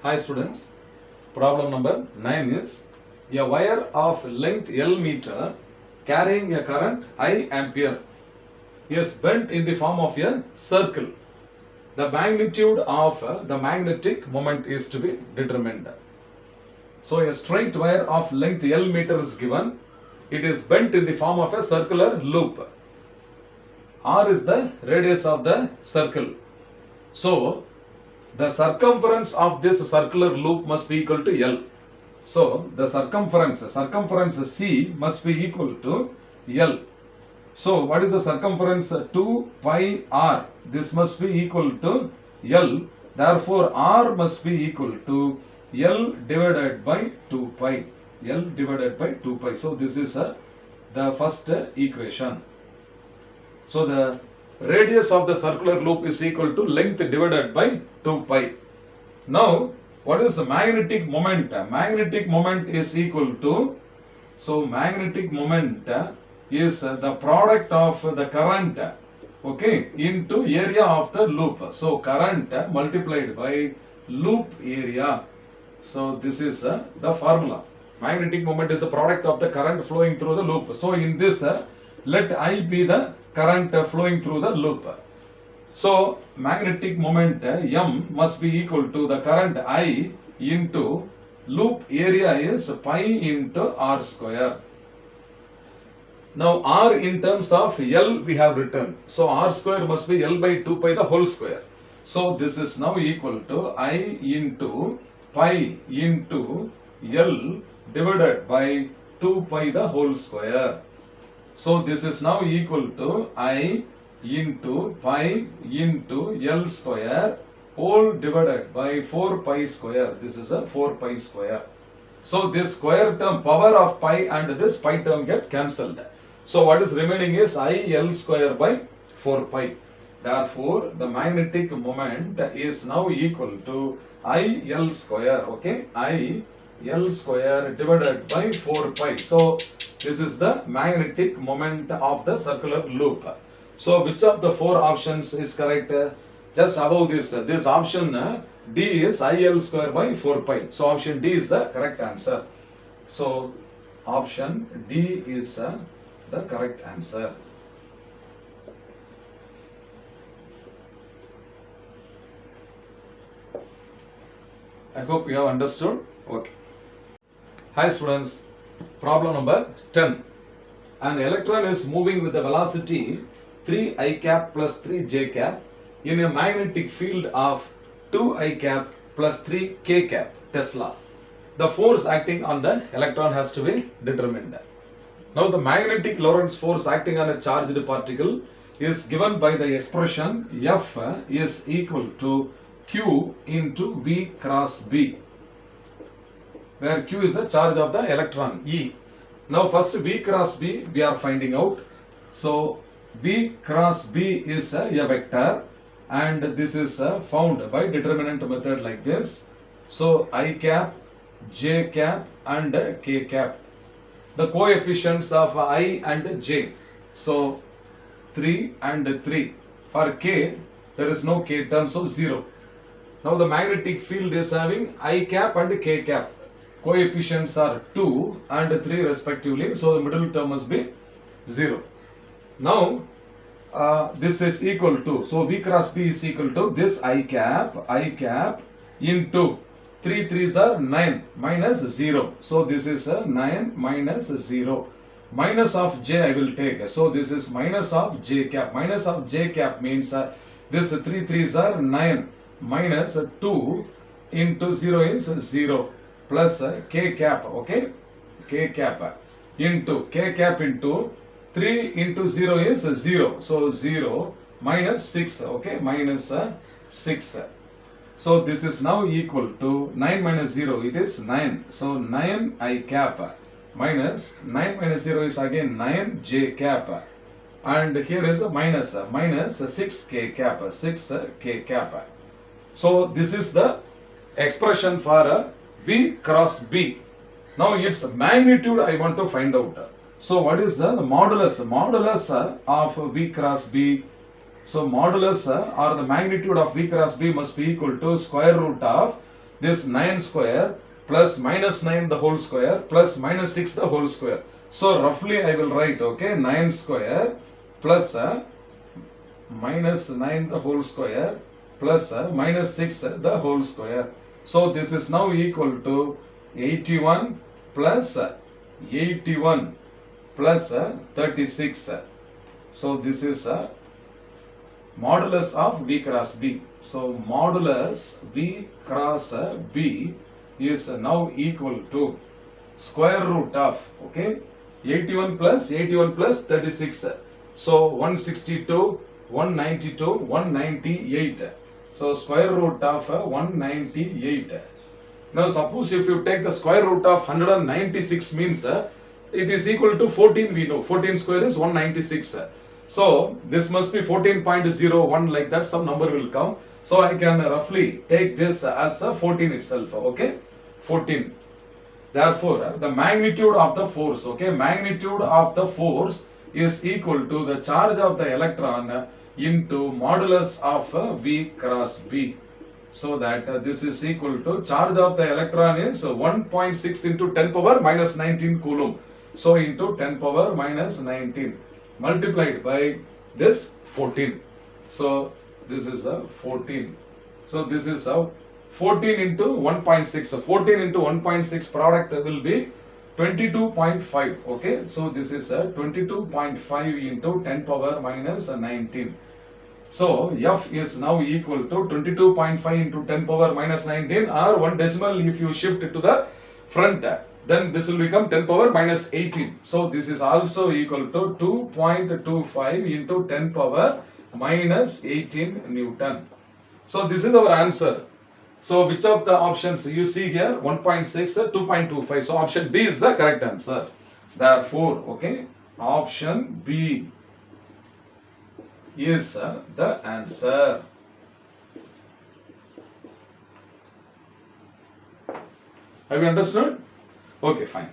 Hi students, problem number 9 is a wire of length L meter carrying a current I ampere is bent in the form of a circle. The magnitude of the magnetic moment is to be determined. So a straight wire of length L meter is given. It is bent in the form of a circular loop. R is the radius of the circle. So the circumference of this circular loop must be equal to L. So the circumference C must be equal to L. So what is the circumference? 2 pi r. This must be equal to L. Therefore R must be equal to L divided by 2 pi. L divided by 2 pi. So this is the first equation. So the radius of the circular loop is equal to length divided by 2 pi. Now what is the magnetic moment? Magnetic moment is equal to, so magnetic moment is the product of the current, okay, into area of the loop. So current multiplied by loop area. So this is the formula. Magnetic moment is a product of the current flowing through the loop. So in this, let I be the current flowing through the loop. So magnetic moment M must be equal to the current I into loop area is pi into R square. Now R in terms of L we have written. So R square must be L by 2 pi the whole square. So this is now equal to I into pi into L divided by 2 pi the whole square. So this is now equal to I into pi into L square whole divided by 4 pi square. This is a 4 pi square. So this square term, power of pi and this pi term get cancelled. So what is remaining is I L square by 4 pi. Therefore the magnetic moment is now equal to I L square, okay, I L square divided by 4 pi. So this is the magnetic moment of the circular loop. So which of the four options is correct? Just above this option D is I L square by 4 pi. So option D is the correct answer. So option D is the correct answer. I hope you have understood. Okay. Hi students, problem number 10. An electron is moving with a velocity 3 I cap plus 3 j cap in a magnetic field of 2 I cap plus 3 k cap Tesla. The force acting on the electron has to be determined. Now the magnetic Lorentz force acting on a charged particle is given by the expression F is equal to Q into V cross B, where Q is the charge of the electron E. Now first V cross B we are finding out. So V cross B is a vector and this is found by determinant method like this. So I cap, j cap and k cap. The coefficients of I and j. So 3 and 3. For k there is no k term, so 0. Now the magnetic field is having I cap and k cap. Coefficients are 2 and 3 respectively, so the middle term must be 0. Now this is equal to, so V cross B is equal to this I cap into 3 3s are 9 minus 0. So this is 9 minus 0. Minus of j I will take. So this is minus of j cap. Minus of j cap means this 3 3s are 9 minus 2 into 0 is 0 plus k cap, okay, k cap into k cap into 3 into 0 is 0. So 0 minus 6, okay, minus 6. So this is now equal to 9 minus 0, it is 9. So 9 I cap minus 9 minus 0 is again 9 j cap. And here is a minus 6 k cap, 6 k cap. So this is the expression for V cross B. Now its magnitude I want to find out. So what is the modulus? Modulus of V cross B. So modulus or the magnitude of V cross B must be equal to square root of this 9 square plus minus 9 the whole square plus minus 6 the whole square. So roughly I will write, okay, 9 square plus minus 9 the whole square plus minus 6 the whole square. So this is now equal to 81 plus 81 plus 36. So this is modulus of B cross B. So modulus B cross B is now equal to square root of, okay, 81 plus 36. So 162, 192, 198. So square root of 198. Now suppose if you take the square root of 196 means it is equal to 14, we know. 14 square is 196. So this must be 14.01, like that some number will come. So I can roughly take this as 14 itself, okay, 14. Therefore the magnitude of the force, okay, magnitude of the force is equal to the charge of the electron into modulus of V cross B. So that this is equal to charge of the electron is 1.6 into 10 power minus 19 coulomb. So into 10 power minus 19 multiplied by this 14. So this is a 14. So this is a 14 into 1.6. 14 into 1.6 product will be 22.5. Okay. So this is a 22.5 into 10 power minus 19. So F is now equal to 22.5 into 10 power minus 19, or one decimal if you shift it to the front, then this will become 10 power minus 18. So this is also equal to 2.25 into 10 power minus 18 Newton. So this is our answer. So which of the options you see here? 1.6, 2.25. So option B is the correct answer. Therefore, okay, option B is the answer. Have you understood? Okay, fine.